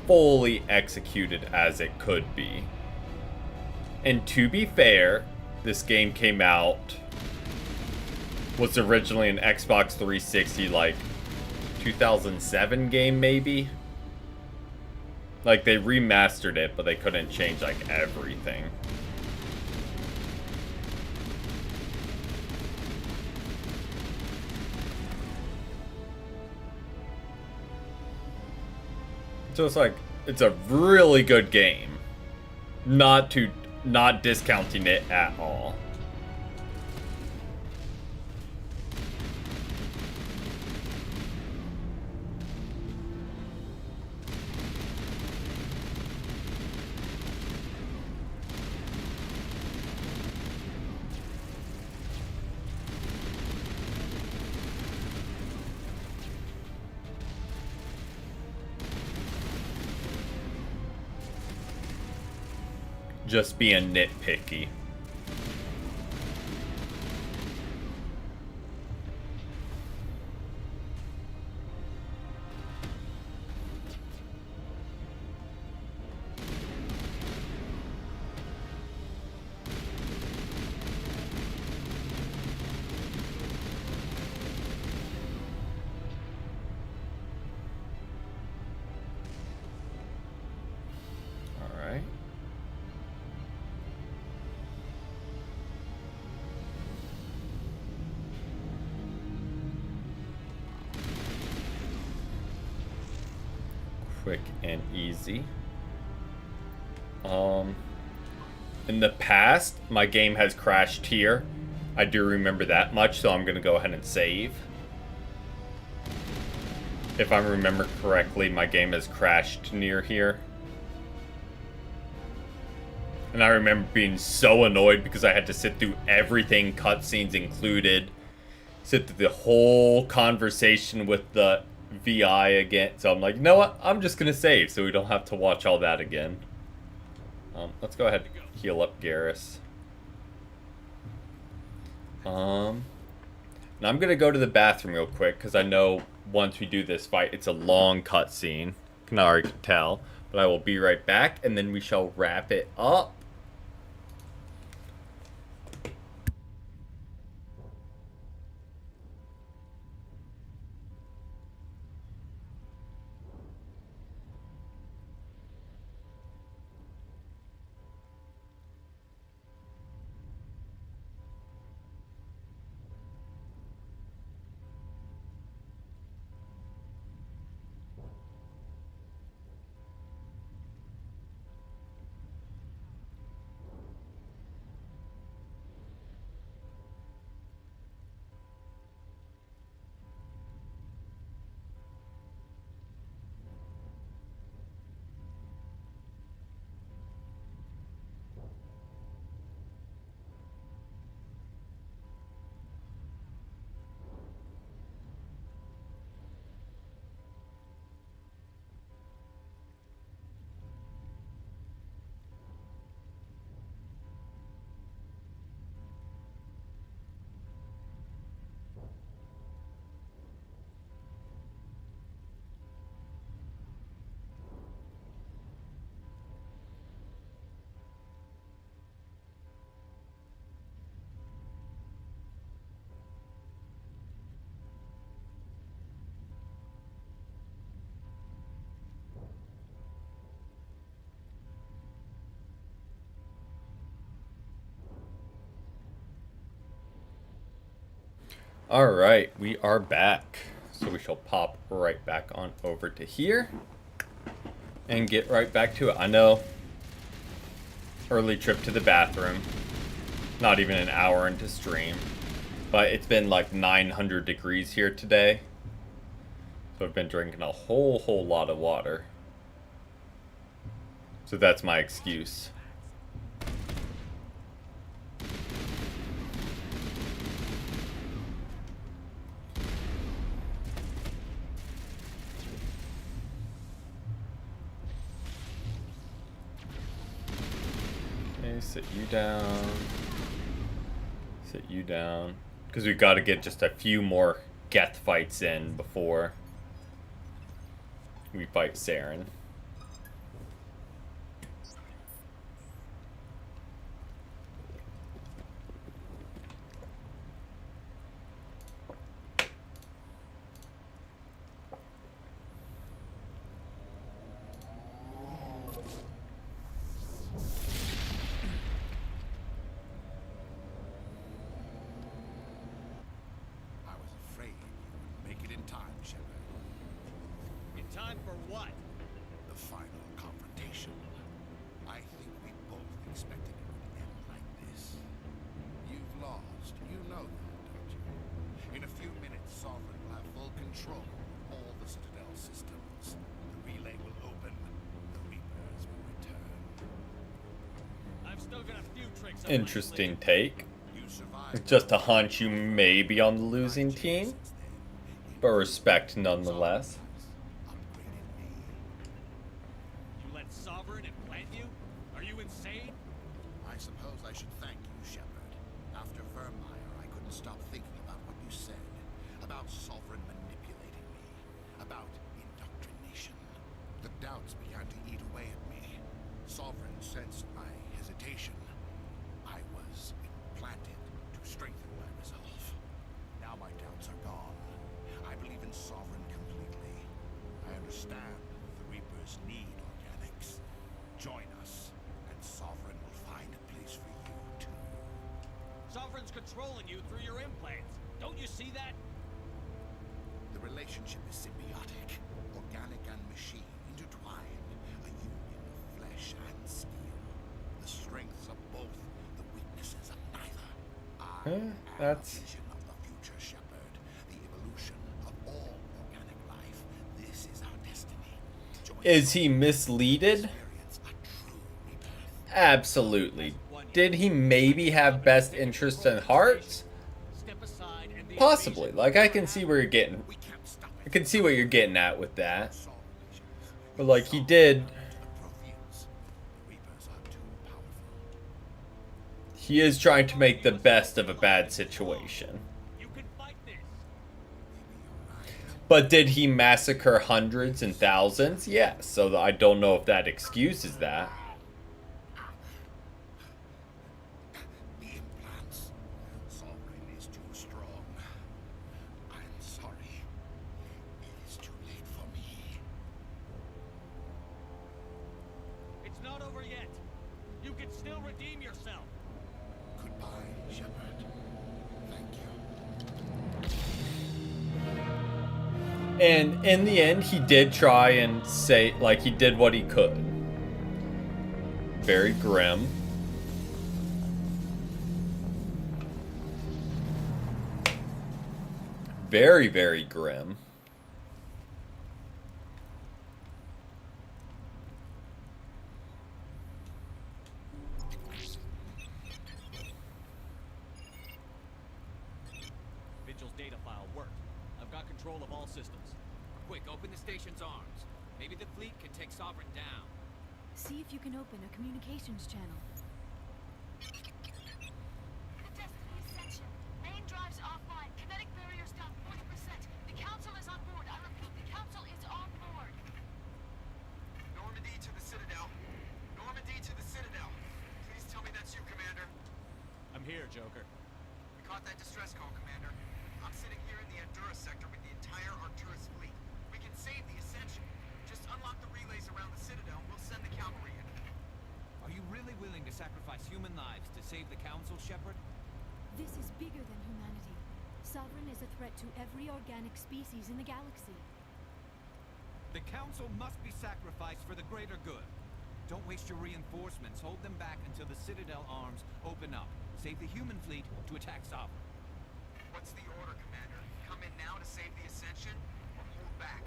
fully executed as it could be. And to be fair, this game came out, was originally an Xbox 360, like, 2007 game, maybe? Like, they remastered it, but they couldn't change, like, everything. So it's like, it's a really good game. Not discounting it at all. Just being nitpicky. All right. Quick and easy. In the past, my game has crashed here. I do remember that much, so I'm gonna go ahead and save. If I remember correctly, my game has crashed near here. And I remember being so annoyed because I had to sit through everything, cutscenes included. Sit through the whole conversation with the VI again. So I'm like, you know what? I'm just going to save so we don't have to watch all that again. Let's go ahead and heal up Garrus. Now I'm going to go to the bathroom real quick because I know once we do this fight, it's a long cutscene. Can already tell. But I will be right back and then we shall wrap it up. Alright, we are back. So we shall pop right back on over to here. And get right back to it. I know. Early trip to the bathroom. Not even an hour into stream. But it's been like 900 degrees here today. So I've been drinking a whole lot of water. So that's my excuse. Okay, sit you down. Sit you down. Because we got to get just a few more Geth fights in before we fight Saren. I was afraid you wouldn't make it in time, Shepard. In time for what? The final confrontation. I think we both expected it would end like this. You've lost. You know that, don't you? In a few minutes, Sovereign will have full control of all the Citadel systems. The relay will open. The Reapers will return. I've still got a few tricks up my Interesting sleeve. take. You survived. Just a hunch you may be on the losing team, but respect nonetheless. Upgraded me. You let Sovereign implant you? Are you insane? I suppose I should thank you, Shepard. After Vermeer, I couldn't stop thinking about what you said. About Sovereign manipulating me. About indoctrination. The doubts began to eat away at me. Sovereign sensed my hesitation. I was implanted to strengthen my resolve. Now my doubts are gone. I believe in Sovereign completely. I understand the Reapers need organics. Join us, and Sovereign will find a place for you, too. Sovereign's controlling you through your implants. Don't you see that? The relationship is symbiotic, organic and machine, intertwined, a union of flesh and steel. The strengths of both, the weaknesses of neither. I am that's- a vision of the future, Shepard. The evolution of all organic life. This is our destiny. Join Is he us. misleaded? Experience a true rebirth. Absolutely. Did he maybe have best interests in heart? Step aside and the Possibly. invasion Like, I can see where you're getting. We can't stop it. I can see what you're getting at with that. Solve relations. But like, he Solve did. to the Protheans. The Reapers are too powerful. He is trying to make the best of a bad situation. You can fight this. But did he massacre hundreds and thousands? Yes. So I don't know if that excuses that. The implants. Sovereign is too strong. I'm sorry. It is too late for me. It's not over yet. You can still redeem yourself. Goodbye, Shepard. Thank you. And in the end, he did try and say, like, he did what he could. Very grim. Very, very grim. Vigil's data file worked. I've got control of all systems. Quick, open the station's arms. Maybe the fleet can take Sovereign down. See if you can open a communications channel. The Destiny Ascension. Main drives offline. Kinetic barriers down 40%. The Council is on board. I repeat, the Council is on board. Normandy to the Citadel. Normandy to the Citadel. Please tell me that's you, Commander. I'm here, Joker. We caught that distress call, Commander. I'm sitting here in the Honduras sector with the entire Arcturus fleet. We can save the Ascension. Just unlock the relays around the Citadel and we'll send the cavalry in. Are you really willing to sacrifice human lives to save the Council, Shepard? This is bigger than humanity. Sovereign is a threat to every organic species in the galaxy. The Council must be sacrificed for the greater good. Don't waste your reinforcements. Hold them back until the Citadel arms open up. Save the human fleet to attack Sovereign. What's the order, Commander? Come in now to save the Ascension or hold back?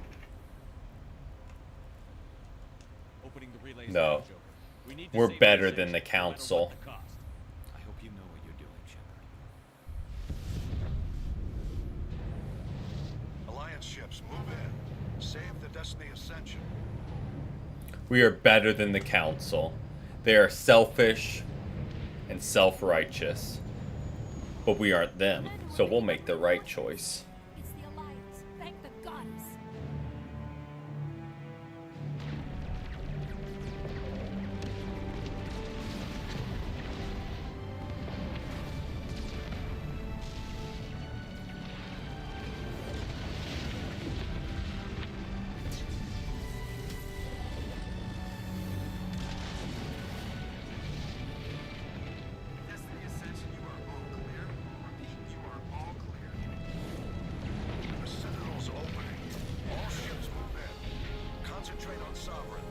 Opening the relays No. now, Joker. We need to We're save better Ascension, than the no matter Council. what the cost. I hope you know what you're doing, Shepard. Alliance ships, move in. Save the Destiny Ascension. We are better than the Council. They are selfish, and self-righteous. But we aren't them, so we'll make the right choice. It's the Alliance. Thank the goddess. Destiny Ascension, you are all clear. Repeat, you are all clear. The Citadel's opening. All ships move in. Concentrate on Sovereign.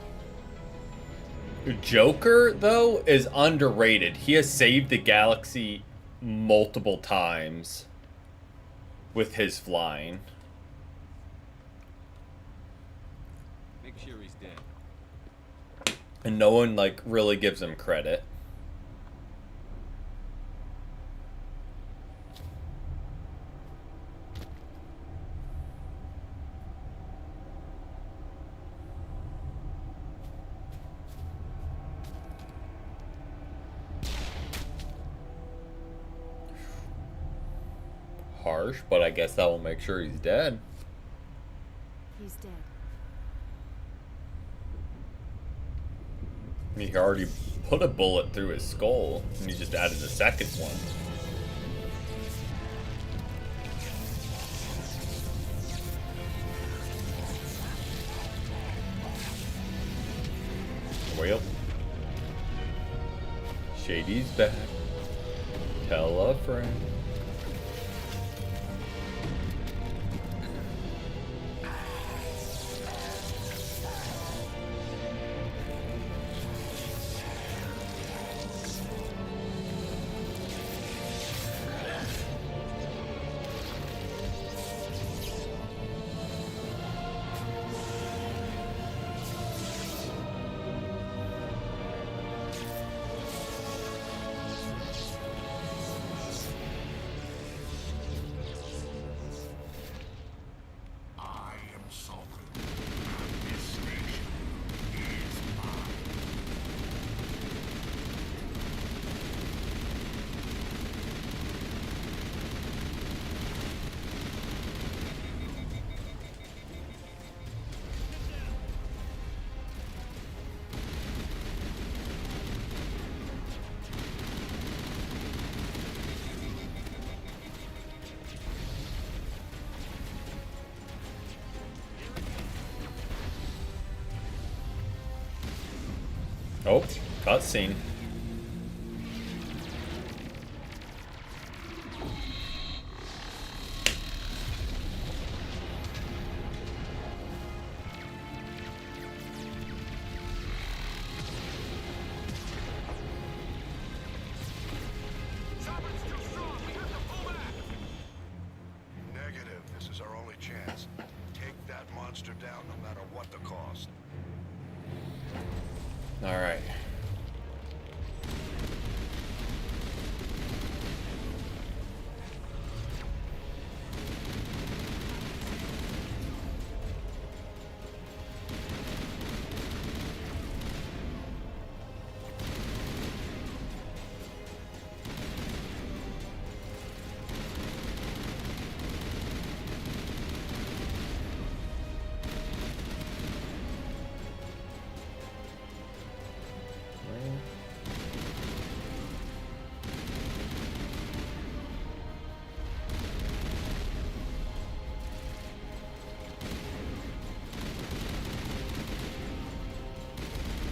Joker, though, is underrated. He has saved the galaxy multiple times with his flying. Make sure he's dead. And no one, like, really gives him credit. Harsh, but I guess that will make sure he's dead. He's dead. He already put a bullet through his skull, and he just added a second one. Well, Shady's back. Tell a friend. I am Sovereign. This nation is mine. Oh, cutscene. Sovereign's still strong. We have to pull back. Negative. This is our only chance. Take that monster down no matter what the cost. All right.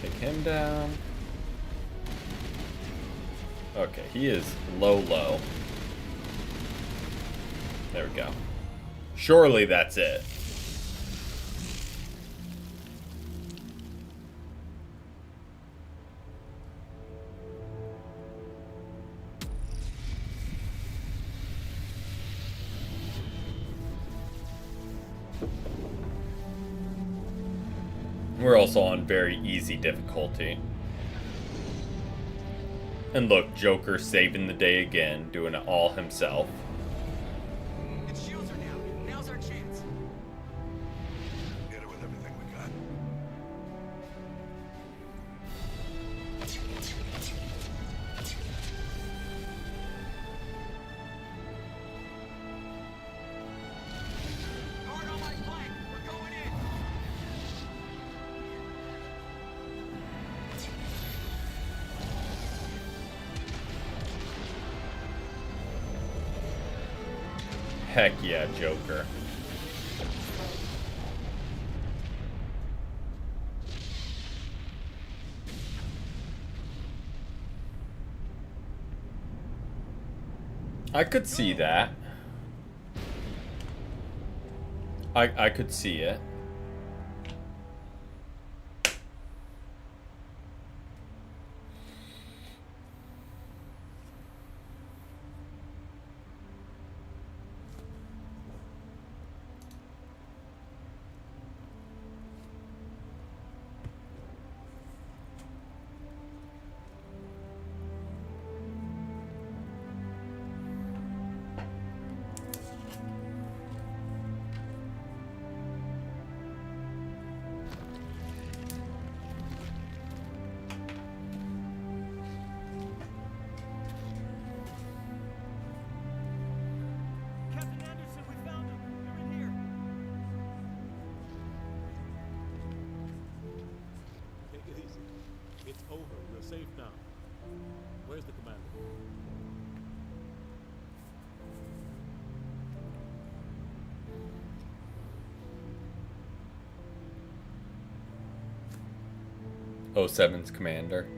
Take him down. Okay, he is low. There we go. Surely that's it. We're also on very easy difficulty. And look, Joker saving the day again, doing it all himself. Its shields are down. Now's our chance. Hit it with everything we got. Heck yeah, Joker. I could see that. I could see it. Captain Anderson, we found him. They're in here. Take it easy. It's over. We're safe now. Where's the commander? Oh, 07's commander.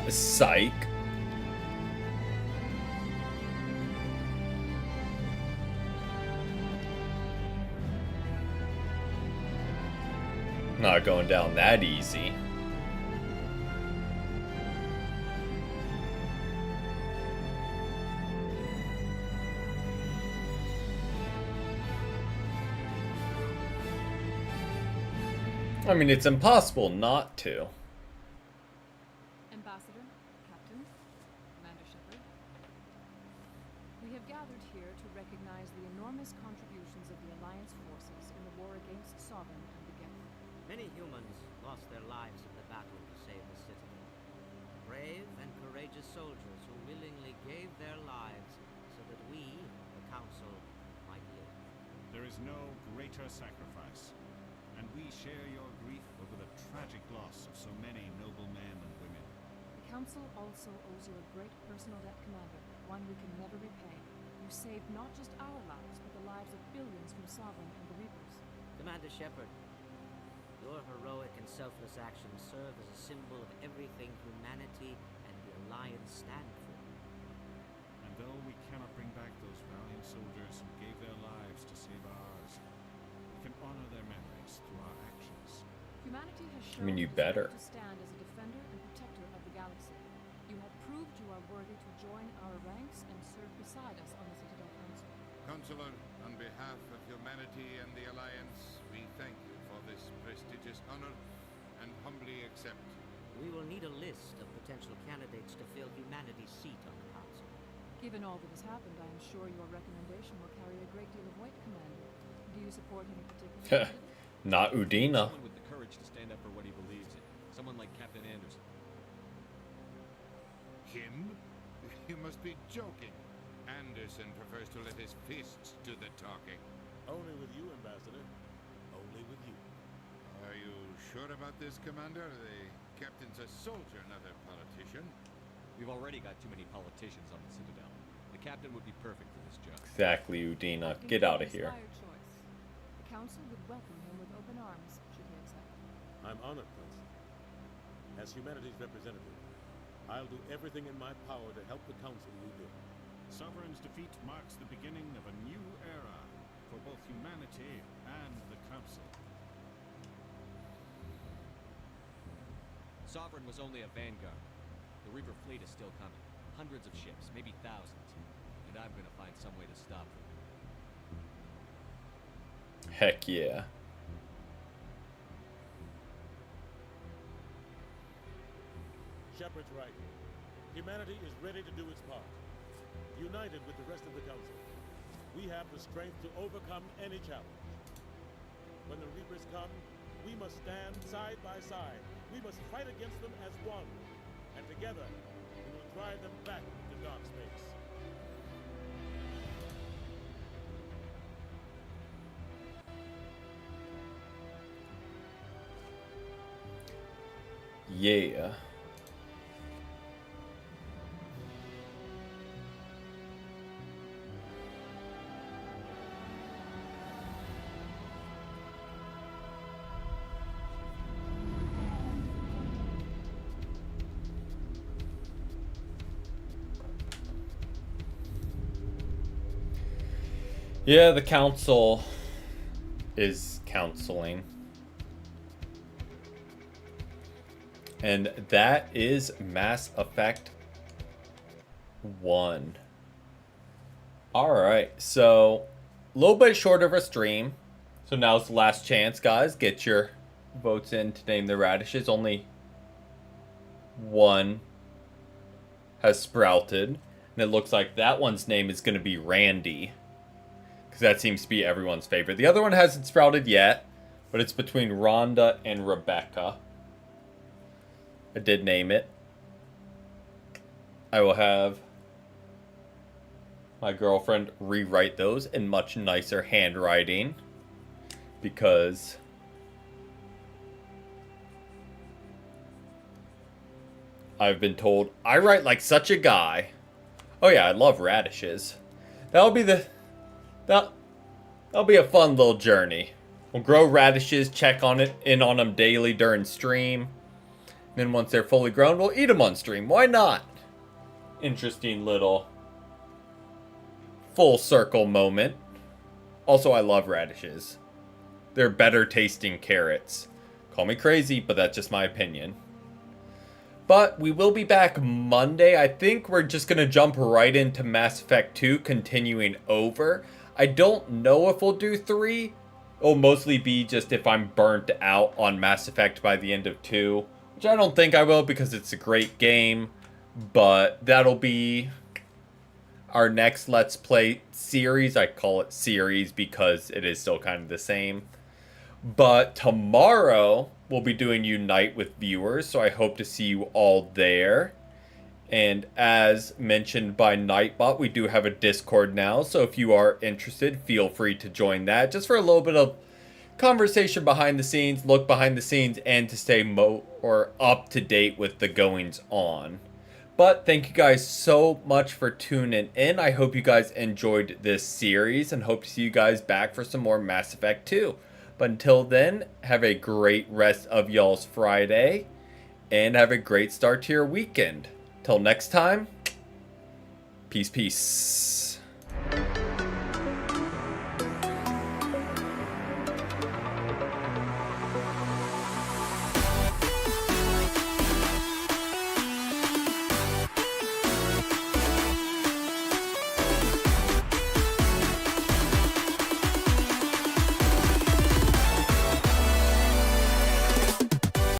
Psych. Not going down that easy. I mean, it's impossible not to. Ambassador, Captain, Commander Shepard. We have gathered here to recognize the enormous contributions of the Alliance forces in the war against Sovereign and the Geth. Many humans lost their lives in the battle to save the Citadel. Brave and courageous soldiers who willingly gave their lives so that we, the Council, might live. There is no greater sacrifice, and we share your grief over the tragic loss of so many noble men and women. The Council also owes you a great personal debt, Commander, one we can never repay. You saved not just our lives, but the lives of billions from Sovereign and the Reapers. Commander Shepard, your heroic and selfless actions serve as a symbol of everything humanity and the Alliance stand for. And though we cannot bring back those valiant soldiers who gave their lives to save ours, we can honor their memories through our actions. Humanity has I shown mean, you it is better. ready to stand as a defender and protector of the galaxy. You have proved you are worthy to join our ranks and serve beside us on the Citadel Council. Consular, on behalf of humanity and the Alliance, we thank you for this prestigious honor and humbly accept. We will need a list of potential candidates to fill humanity's seat on the Council. Given all that has happened, I am sure your recommendation will carry a great deal of weight, Commander. Do you support any particular candidate? Not Udina. Someone with the courage to stand up for what he believes in. Someone like Captain Anderson. Him? You must be joking. Anderson prefers to let his fists do the talking. Only with you, Ambassador. Only with you. Are you sure about this, Commander? The captain's a soldier, not a politician. We've already got too many politicians on the Citadel. The captain would be perfect for this job. Exactly, Udina. Get out of here. Inspired choice. The Council would welcome him with open arms, should he accept. I'm honored, Prince. As humanity's representative, I'll do everything in my power to help the Council rebuild. Sovereign's defeat marks the beginning of a new era for both humanity and the Council. Sovereign was only a vanguard. The Reaper fleet is still coming. Hundreds of ships, maybe thousands. And I'm gonna find some way to stop them. Heck yeah. Shepard's right. Humanity is ready to do its part. United with the rest of the Council, we have the strength to overcome any challenge. When the Reapers come, we must stand side by side. We must fight against them as one. And together, we will drive them back to dark space. Yeah. Yeah, the council is counseling. And that is Mass Effect 1. Alright, so a little bit short of a stream. So now's the last chance, guys. Get your votes in to name the radishes. Only one has sprouted. And it looks like that one's name is going to be Randy. Because that seems to be everyone's favorite. The other one hasn't sprouted yet. But it's between Rhonda and Rebecca. I did name it. I will have my girlfriend rewrite those in much nicer handwriting. Because I've been told I write like such a guy. Oh yeah, I love radishes. That'll be a fun little journey. We'll grow radishes, check on it, in on them daily during stream. Then once they're fully grown, we'll eat them on stream. Why not? Interesting little full circle moment. Also, I love radishes. They're better tasting carrots. Call me crazy, but that's just my opinion. But we will be back Monday. I think we're just going to jump right into Mass Effect 2, continuing over. I don't know if we'll do 3. It'll mostly be just if I'm burnt out on Mass Effect by the end of 2. Which I don't think I will because it's a great game. But that'll be our next Let's Play series. I call it series because it is still kind of the same. But tomorrow we'll be doing Unite with viewers. So I hope to see you all there. And as mentioned by Nightbot, we do have a Discord now. So if you are interested, feel free to join that. Just for a little bit of conversation behind the scenes, look behind the scenes, and to stay more up to date with the goings on. But thank you guys so much for tuning in. I hope you guys enjoyed this series and hope to see you guys back for some more Mass Effect 2. But until then, have a great rest of y'all's Friday and have a great start to your weekend. Till next time, peace, peace.